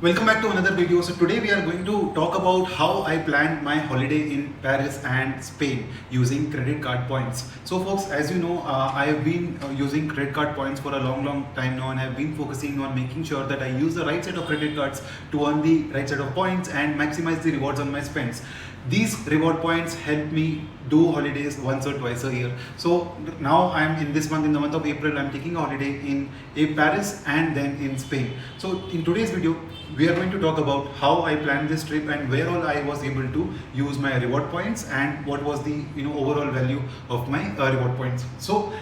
Welcome back to another video. So today we are going to talk about how I planned my holiday in Paris and Spain using credit card points. So folks, as you know, I have been using credit card points for a long time now, and I have been focusing on making sure that I use the right set of credit cards to earn the right set of points and maximize the rewards on my spends. These reward points help me do holidays once or twice a year. So now I'm in this month, in the month of April, I'm taking a holiday in Paris and then in Spain. So in today's video, we are going to talk about how I planned this trip and where all I was able to use my reward points and what was the overall value of my reward points. So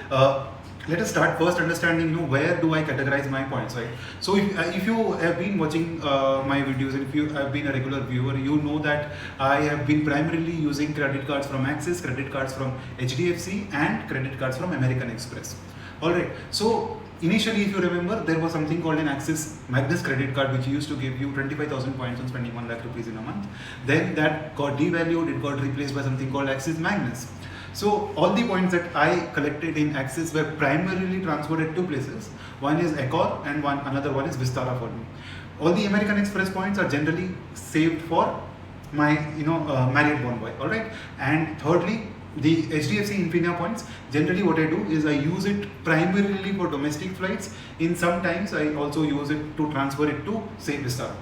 let us start first understanding where do I categorize my points, right? So if you have been watching my videos and if you have been a regular viewer, you know that I have been primarily using credit cards from Axis, credit cards from HDFC and credit cards from American Express. Alright, so initially, if you remember, there was something called an Axis Magnus credit card which used to give you 25,000 points on spending 1 lakh rupees in a month. Then that got devalued, it got replaced by something called Axis Magnus. So all the points that I collected in Axis were primarily transferred at two places. One is Accor and another one is Vistara for me. All the American Express points are generally saved for my Marriott Bonvoy, alright? And thirdly, the HDFC Infinia points, generally what I do is I use it primarily for domestic flights. In sometimes I also use it to transfer it to say Vistara.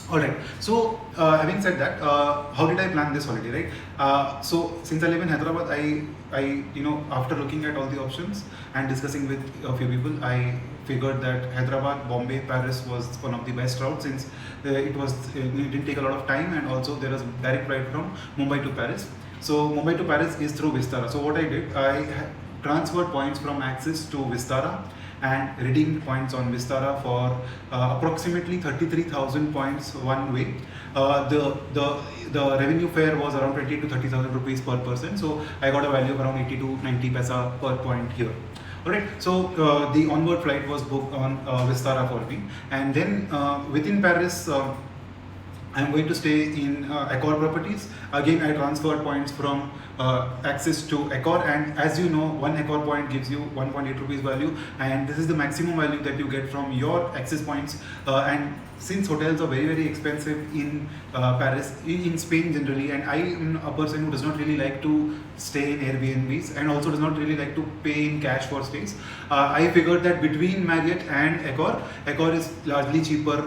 Alright, so having said that, how did I plan this holiday, right? So since I live in Hyderabad, I after looking at all the options and discussing with a few people, I figured that Hyderabad, Bombay, Paris was one of the best routes since it didn't take a lot of time, and also there was direct flight from Mumbai to Paris. So Mumbai to Paris is through Vistara. So what I did, I transferred points from Axis to Vistara and redeemed points on Vistara for approximately 33,000 points one way. The revenue fare was around 20 to 30,000 rupees per person. So I got a value of around 80 to 90 paisa per point here. Alright, so the onward flight was booked on Vistara for me, and then within Paris, I'm going to stay in Accor properties. Again, I transferred points from Axis to Accor, and as you know, one Accor point gives you 1.8 rupees value, and this is the maximum value that you get from your Axis points. And since hotels are very expensive in Paris, in Spain generally, and I am a person who does not really like to stay in Airbnbs and also does not really like to pay in cash for stays, I figured that between Marriott and Accor is largely cheaper,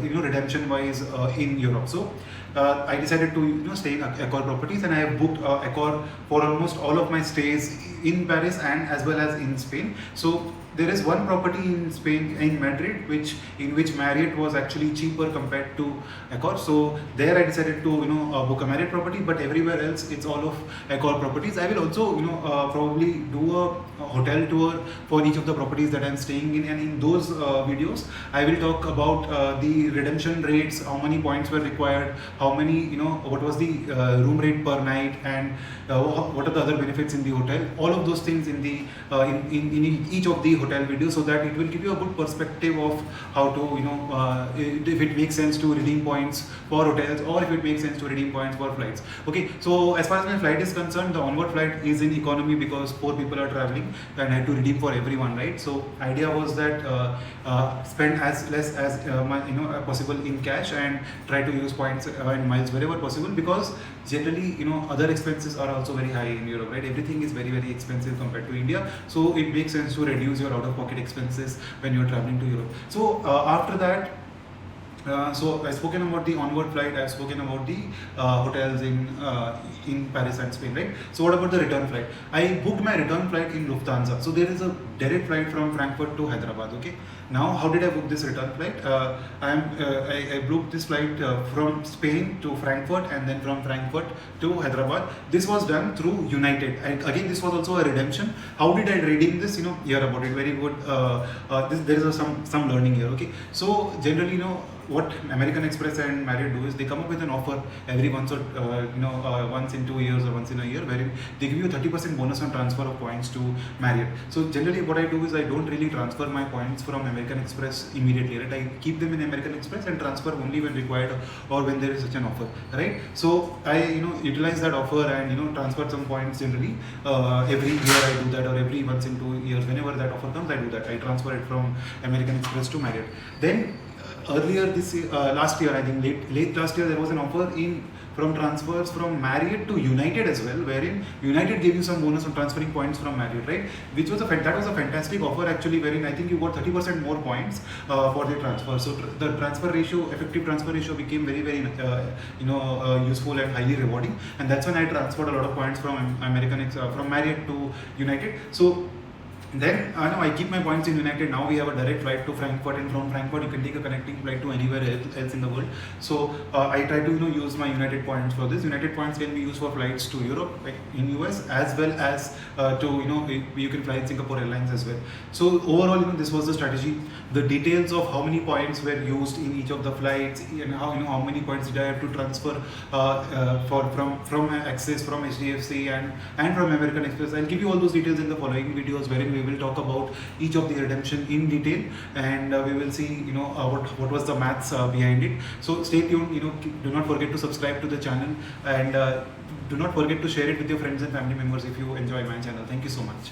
redemption wise in Europe. So I decided to stay in Accor properties, and I have booked Accor for almost all of my stays in Paris and as well as in Spain. So there is one property in Spain, in Madrid, in which Marriott was actually cheaper compared to Accor. So there I decided to book a Marriott property, but everywhere else it's all of Accor properties. I will also probably do a hotel tour for each of the properties that I'm staying in, and in those videos I will talk about the redemption rates, how many points were required, how many what was the room rate per night, and what are the other benefits in the hotel. All of those things in the in each of the hotel videos, so that it will give you a good perspective of how to if it makes sense to redeem points for hotels or if it makes sense to redeem points for flights. Okay, so as far as my flight is concerned, the onward flight is in economy because 4 people are traveling and I had to redeem for everyone, right? So idea was that spend as less as possible in cash and try to use points and miles wherever possible, because generally other expenses are also very high in Europe, right? Everything is very expensive compared to India, so it makes sense to reduce your out-of-pocket expenses when you're traveling to Europe. So after that, so I've spoken about the onward flight, I've spoken about the hotels in Paris and Spain, right? So what about the return flight? I booked my return flight in Lufthansa. So there is a direct flight from Frankfurt to Hyderabad. Okay. Now, how did I book this return flight? I booked this flight from Spain to Frankfurt and then from Frankfurt to Hyderabad. This was done through United. And again, this was also a redemption. How did I redeem this? Hear about it. Very good. There is some learning here. Okay. So generally, what American Express and Marriott do is they come up with an offer every once or once in 2 years or once in a year, wherein they give you a 30% bonus on transfer of points to Marriott. So generally what I do is I don't really transfer my points from American Express immediately, right? I keep them in American Express and transfer only when required or when there is such an offer, right? So I utilize that offer and transfer some points generally. Every year I do that, or every once in 2 years, whenever that offer comes, I do that. I transfer it from American Express to Marriott. Then earlier this year, last year, I think late last year, there was an offer in from transfers from Marriott to United as well, wherein United gave you some bonus on transferring points from Marriott, right? Which was that was a fantastic offer actually, wherein I think you got 30% more points for the transfer. So the transfer ratio, effective transfer ratio, became very useful and highly rewarding, and that's when I transferred a lot of points from from Marriott to United. So then I keep my points in United. Now we have a direct flight to Frankfurt, and from Frankfurt you can take a connecting flight to anywhere else in the world. So I try to use my United points for this. United points can be used for flights to Europe, like in US, as well as to you can fly in Singapore Airlines as well. So overall, this was the strategy. The details of how many points were used in each of the flights, and how many points did I have to transfer from Axis, from HDFC, and from American Express. I'll give you all those details in the following videos, wherein we will talk about each of the redemption in detail, and we will see what was the maths behind it. So stay tuned. Do not forget to subscribe to the channel, and do not forget to share it with your friends and family members if you enjoy my channel. Thank you so much.